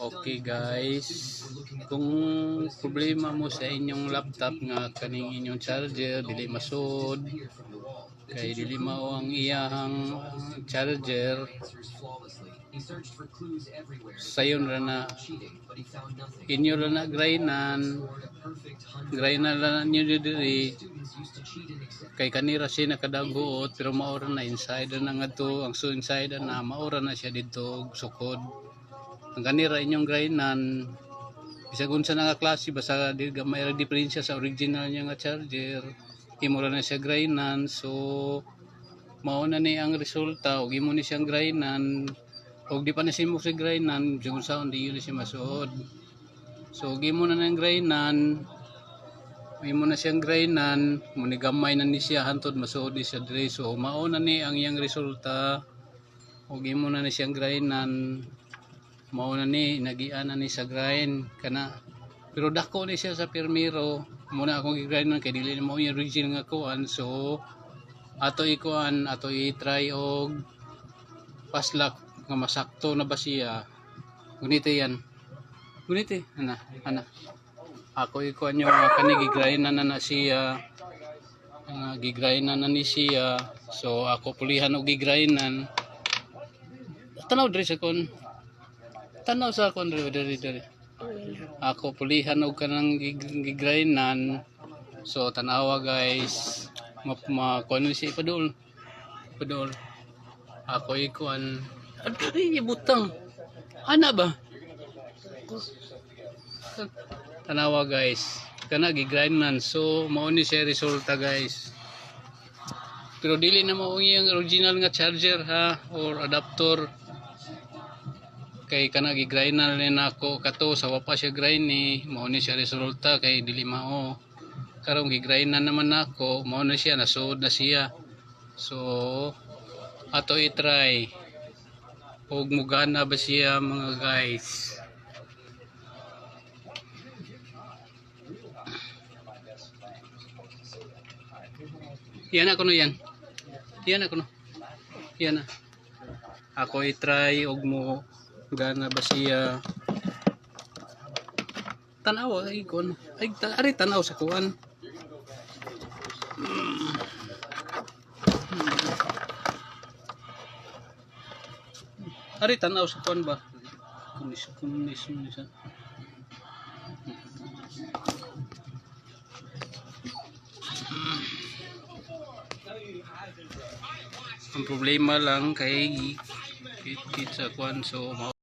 Okay guys, kung problema mo sa inyong laptop nga kaning inyong charger dili masud kay dili mao ang iyang charger, sayon ra na inyo ra na grainan ra niyo diri kay kanira siya nakadaguot pero maura na inside na nga to ang so inside na maura na siya dito sukod. Ang kanira inyong grainan bisag unsa na nga klase basta di may diferensya sa original niya nga charger imo ra na siya grainan, so mao na ni ang resulta ug imo ni siyang grainan ug di pa na mo si grainan bisag unsa di yun siya masuod. So imo na nang grainan, imo na siyang grainan, muni gamay na ni siya hantod masuod ni siya diri, so mao na ni ang iyang resulta ug imo na ni siyang grainan, mao na ni nagian na ni sa grind kana pero dako ni siya sa permiro muna akong i-grind kay dili mo yung original nga kuan, so ato i-try og paslak nga masakto na ba siya gunite yan gunite ana ako ikuan yung kani gigrind na siya gigrind na ni siya, so ako pulihan og gigrindan tanaw diri sa kon tanaw sa kon diri ako pulihan og kanang gigrindan, so tanawa guys kuan ni si padul ako ikuan adri butang ana ba tanawa guys kana gigrindan, so mao ni siya resulta guys pero dili na mao yung original nga charger ha or adapter kay kana gigrindan ni nako kato sa wapa siya grind ni mao ni siya resulta kay dili mao karon gigrindan naman nako mao na siya nasud na siya, so ato i-try ug mugana ba siya mga guys. Yan ako no yan na ako i-try og mo gana ba siya tanaw ay kon ay ari tanaw sa kuan ari tanaw sa kuan ba kunis ang problema lang kay kit sa kuan, so